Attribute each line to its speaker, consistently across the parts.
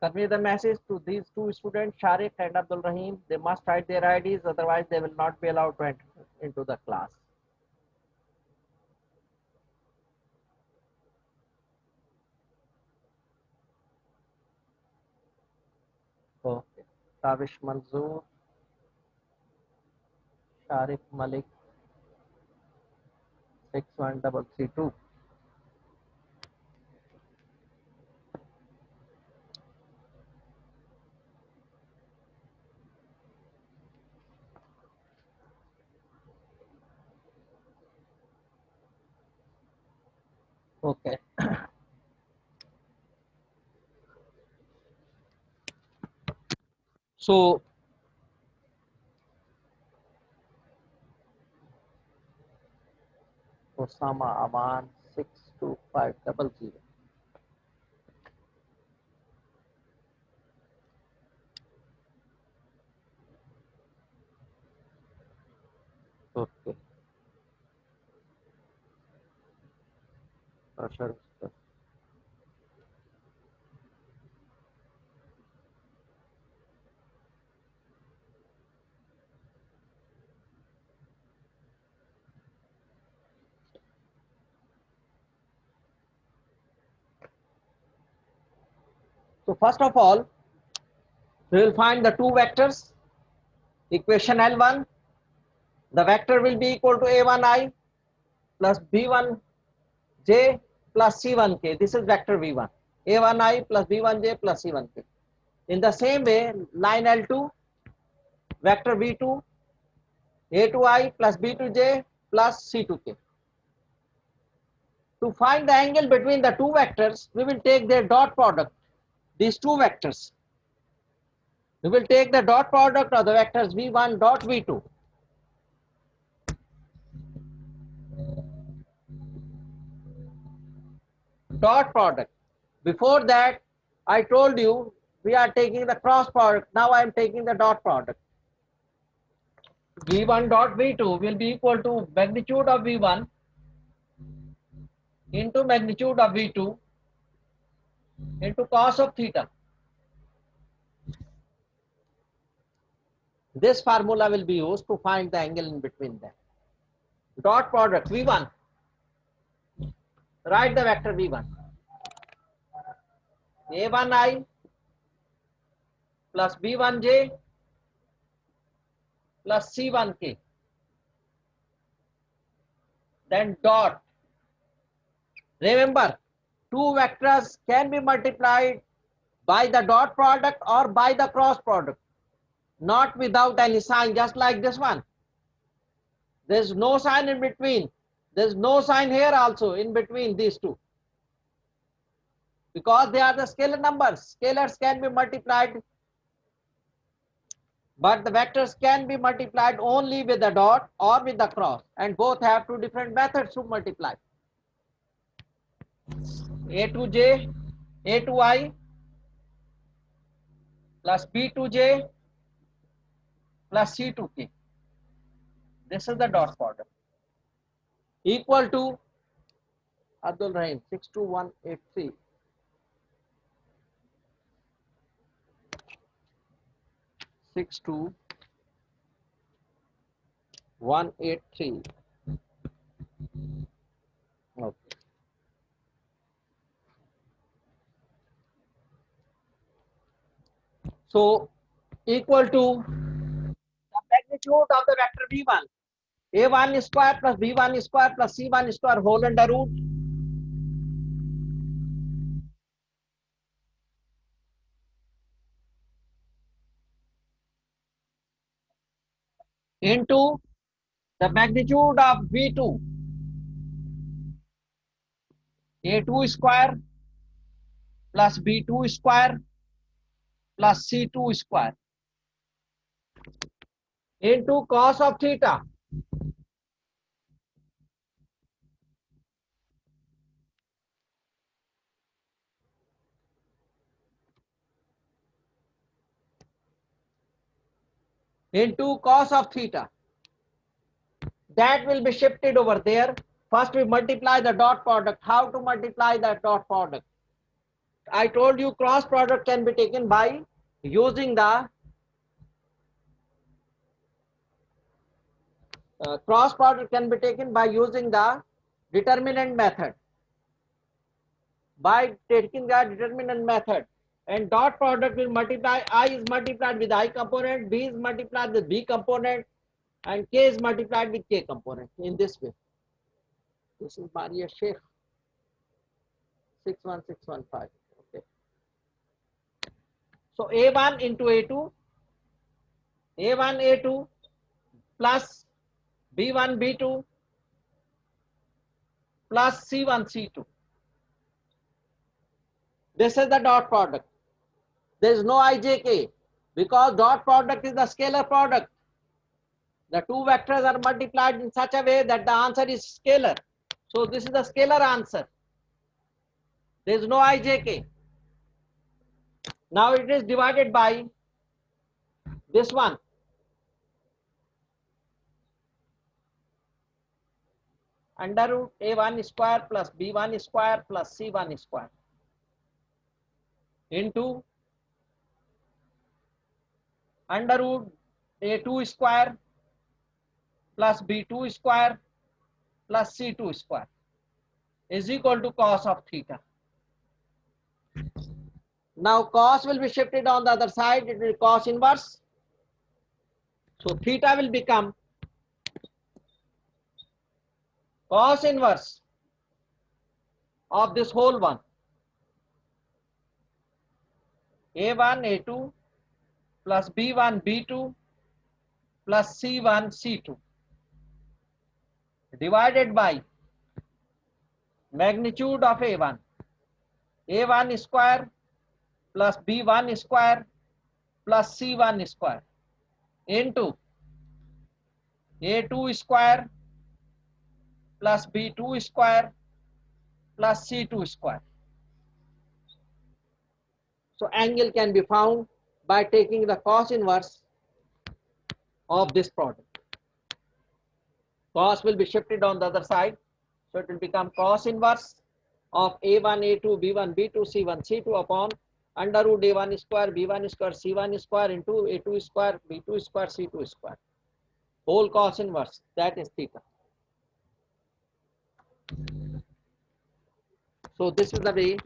Speaker 1: Convey the message to these two students, Sharik and Abdul Rahim. They must hide their IDs, otherwise they will not be allowed to enter into the class. Okay. Tavish Manzoor, Sharik Malik, 61332. Okay. So Osama Aman 62500. Okay. Sure. So first of all, we will find the two vectors. Equation L1, the vector will be equal to A1I plus B1J plus C1K. This is vector V1. A1I plus B1J plus C1K. In the same way, line L2, vector V2, A2I plus B2J plus C2K. To find the angle between the two vectors, we will take their dot product, these two vectors. We will take the dot product of the vectors V1 dot V2. Dot product. Before that, I told you we are taking the cross product. Now I am taking the dot product. V1 dot V2 will be equal to magnitude of V1 into magnitude of V2 into cos of theta. This formula will be used to find the angle in between them. Dot product V1. Write the vector V1. A1I plus B1J plus C1K. Then dot. Remember, two vectors can be multiplied by the dot product or by the cross product, not without any sign, just like this one. There's no sign in between. There's no sign here also in between these two, because they are the scalar numbers. Scalars can be multiplied, but the vectors can be multiplied only with the dot or with the cross, and both have two different methods to multiply. A2J, A2I plus B2J plus C2K. This is the dot product. Equal to Abdul Rahim 62183. 62183. Okay. So equal to the magnitude of the vector V1, A1 square plus B1 square plus C1 square whole under root into the magnitude of V2, A2 square plus B2 square plus C2 square into cos of theta into cos of theta. That will be shifted over there. First we multiply the dot product. How to multiply that dot product? I told you cross product can be taken by using the cross product can be taken by using the determinant method. By taking the determinant method, and dot product will multiply, I is multiplied with I component, B is multiplied with B component, and K is multiplied with K component in this way. This is Maria Sheikh 61615. Okay. So A1 into A2, A1 A2 plus B1 B2 plus C1 C2. This is the dot product. There is no IJK because dot product is the scalar product. The two vectors are multiplied in such a way that the answer is scalar. So this is the scalar answer. There is no IJK. Now it is divided by this one. Under root A1 square plus B1 square plus C1 square into under root A2 square plus B2 square plus C2 square is equal to cos of theta. Now cos will be shifted on the other side, it will be cos inverse. So theta will become cos inverse of this whole one, A1 A2 plus B1 B2 plus C1 C2 divided by magnitude of A1, A1 square plus B1 square plus C1 square into A2 square plus B2 square plus C2 square. So angle can be found by taking the cos inverse of this product. Cos will be shifted on the other side, so it will become cos inverse of A1 A2 B1 B2 C1 C2 upon under root A1 square B1 square C1 square into A2 square B2 square C2 square, whole cos inverse, that is theta. So this is the way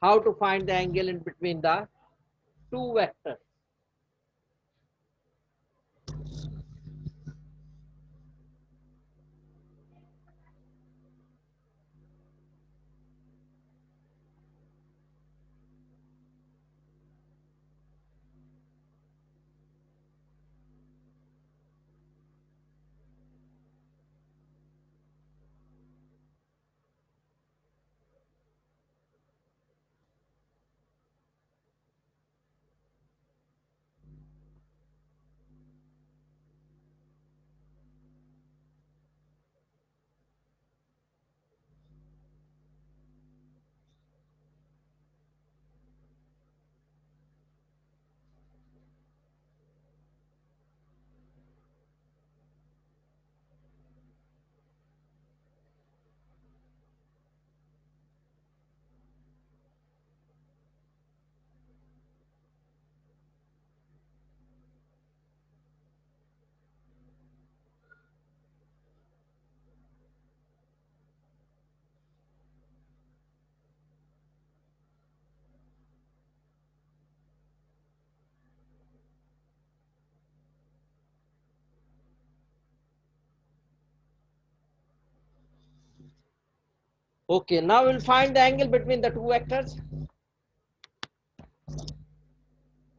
Speaker 1: how to find the angle in between the two vectors. Okay, now we'll find the angle between the two vectors.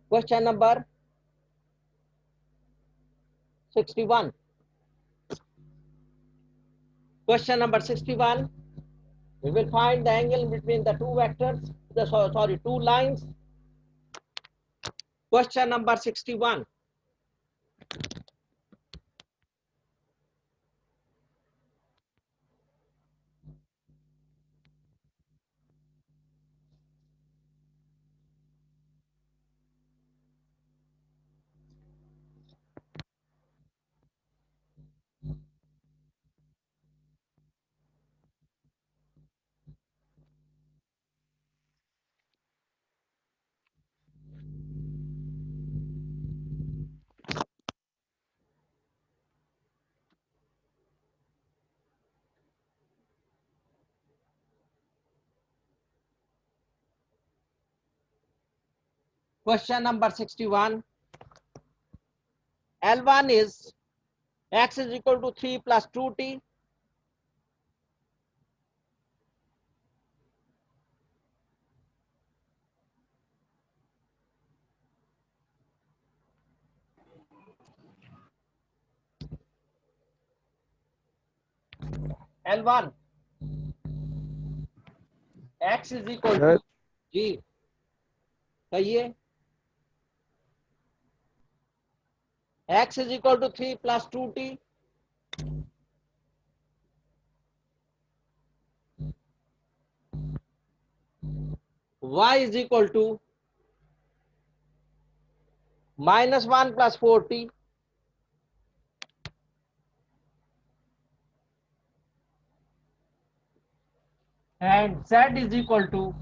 Speaker 1: Question number 61. Question number 61. We will find the angle between the two vectors, two lines. Question number 61. Question number 61. L1 is x is equal to 3 plus 2t. L1 x is equal
Speaker 2: sir
Speaker 1: to जी कहिए x is equal to 3 plus 2t. Y is equal to minus 1 plus 4t. And z is equal to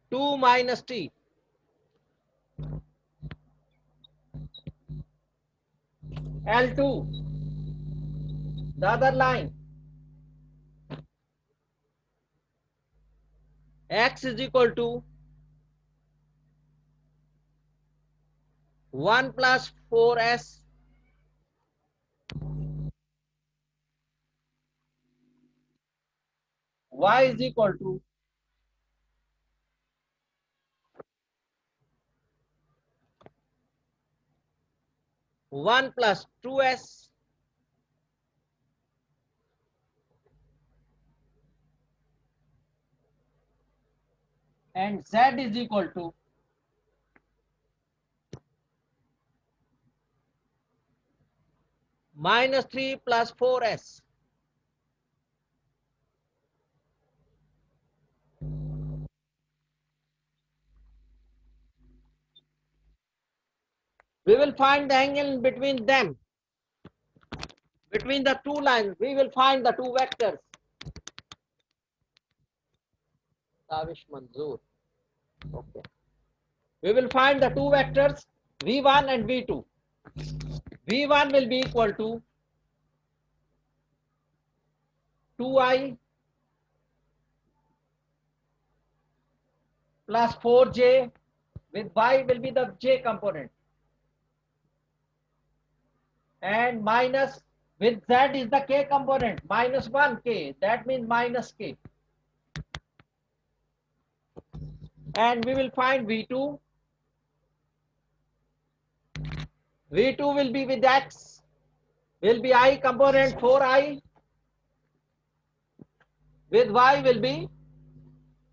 Speaker 1: 2 minus t. L2, the other line, x is equal to 1 plus 4s y is equal to 1 plus 2s and z is equal to minus 3 plus 4s. We will find the angle between them. Between the two lines, we will find the two vectors. Tavish Manzoor. Okay. We will find the two vectors v1 and v2. v1 will be equal to 2i plus 4j, with y will be the j component, and minus with z is the k component, minus 1k, that means minus k. And we will find v2. v2 will be with x, will be I component 4i, with y will be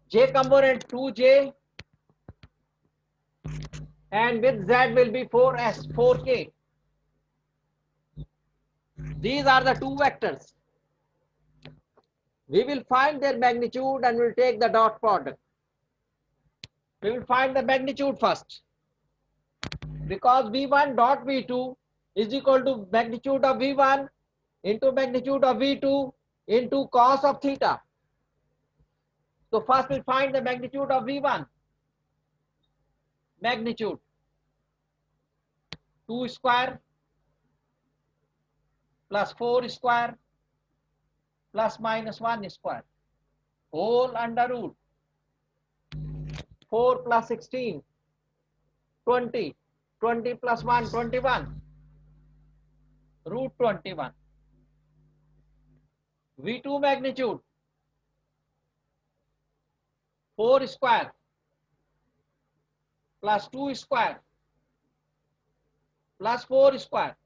Speaker 1: j component 2j, and with z will be 4s 4k. These are the two vectors. We will find their magnitude and we'll take the dot product. We will find the magnitude first, because v1 dot v2 is equal to magnitude of v1 into magnitude of v2 into cos of theta. So first we'll find the magnitude of v1. Magnitude 2 square plus 4 square plus minus 1 square whole under root 4 plus 16 20, 20 plus 1 21, root 21. v2 magnitude 4 square plus 2 square plus 4 square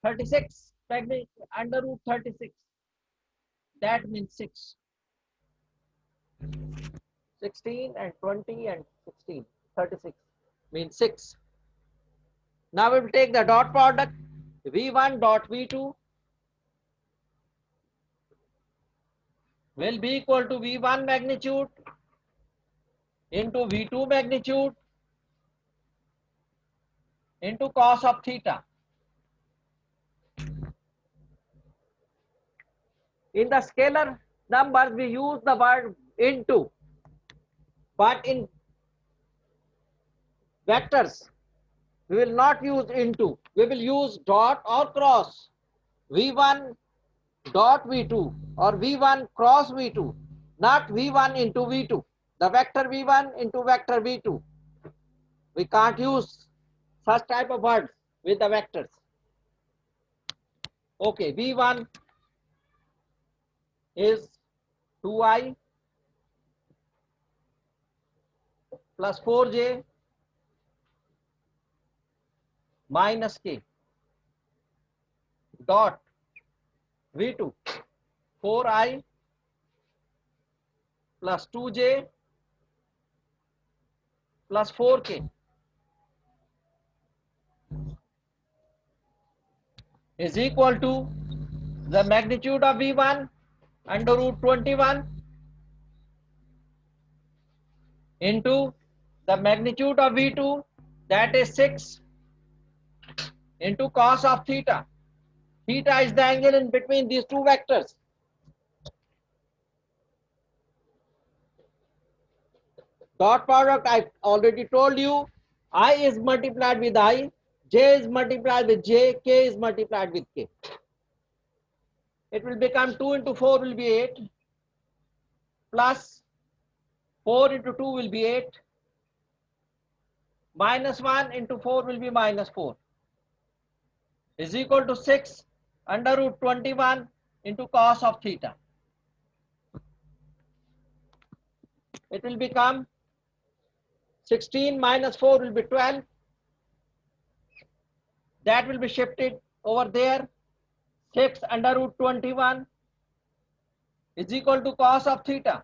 Speaker 1: 36, under root 36, that means 6. 16 and 20 and 16, 36 means 6. Now we will take the dot product. v1 dot v2 will be equal to v1 magnitude into v2 magnitude into cos of theta. In the scalar numbers we use the word into, but in vectors We will not use into. We will use dot or cross. V1 dot V2 or V1 cross V2, not V1 into V2. The vector V1 into vector V2. We can't use such type of words with the vectors. Okay, V1 is 2I plus 4J minus K dot V2 4I plus 2J plus 4K is equal to the magnitude of V1 under root 21 into the magnitude of V2, that is 6, into cos of theta. Theta is the angle in between these two vectors. Dot product, I already told you, I is multiplied with I, J is multiplied with J, K is multiplied with K. It will become 2 into 4 will be 8, plus 4 into 2 will be 8, minus 1 into 4 will be minus 4, is equal to 6 under root 21 into cos of theta. It will become 16 minus 4 will be 12. That will be shifted over there. 6 under root 21 is equal to cos of theta.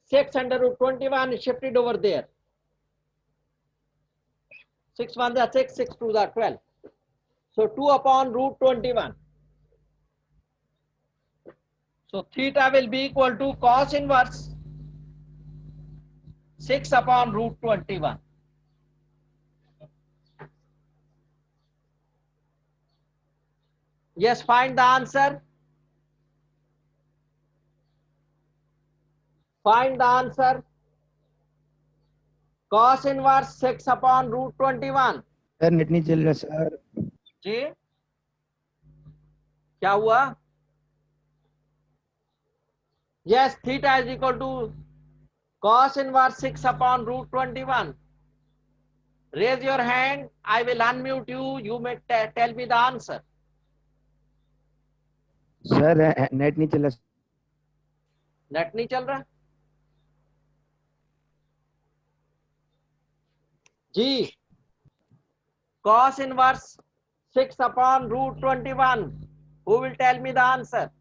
Speaker 1: 6 under root 21 is shifted over there. 6 1s are 6, 6 2s are 12. So 2 upon root 21. So theta will be equal to cos inverse 6 upon root 21. Yes, find the answer. Find the answer. Cos inverse 6 upon root 21.
Speaker 2: Sir net नहीं चल रहा sir.
Speaker 1: जी क्या हुआ? Yes, theta is equal to cos inverse 6 upon root 21. Raise your hand. I will unmute you. You may tell me the answer.
Speaker 2: Sir net नहीं चल रहा।
Speaker 1: Net नहीं चल रहा जी? Cos inverse 6 upon root 21. Who will tell me the answer?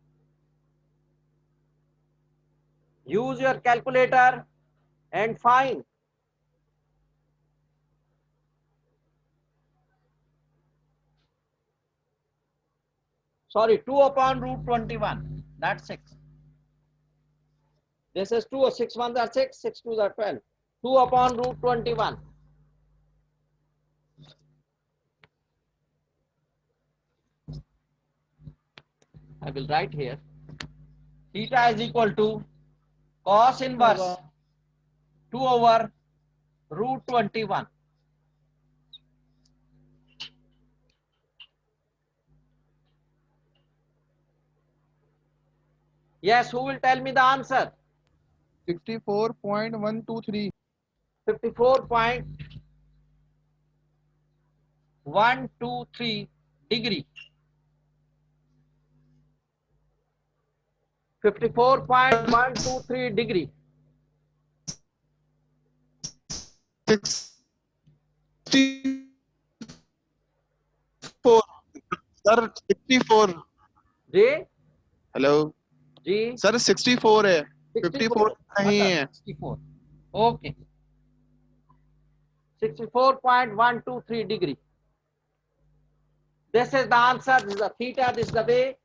Speaker 1: Use your calculator and find. Sorry, 2 upon root 21. That's 6. This is 2. 6 1s are 6, 6 2s are 12. 2 upon root 21. I will write here. Theta is equal to cos inverse 2 over root 21. Yes, who will tell me the answer?
Speaker 3: 64.123.
Speaker 1: 54.123 degree. 54.123 degree.
Speaker 3: 64. Sir 64.
Speaker 1: Ji
Speaker 3: hello
Speaker 1: ji
Speaker 3: sir 64 है, 54 नहीं है।
Speaker 1: 64. Okay. 64.123 degree. This is the answer. This is the theta. This is the way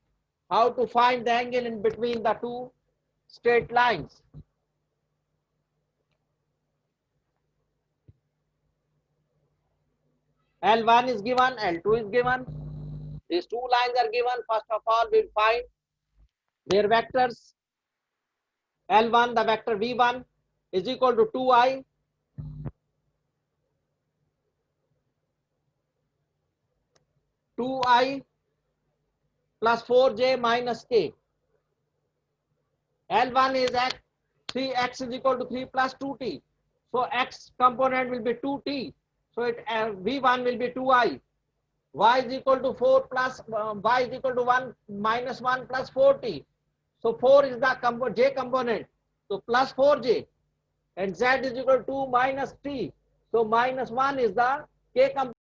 Speaker 1: how to find the angle in between the two straight lines. L1 is given, L2 is given. These two lines are given. First of all, we'll find their vectors. L1, the vector V1 is equal to 2I 2i plus 4j minus k. L1 is x, 3x is equal to 3 plus 2t. So x component will be 2t. So v1 will be 2i. Y is equal to 4 plus y is equal to 1 minus 1 plus 4t. So 4 is the j component. So plus 4j. And z is equal to 2 minus t. So minus 1 is the k component.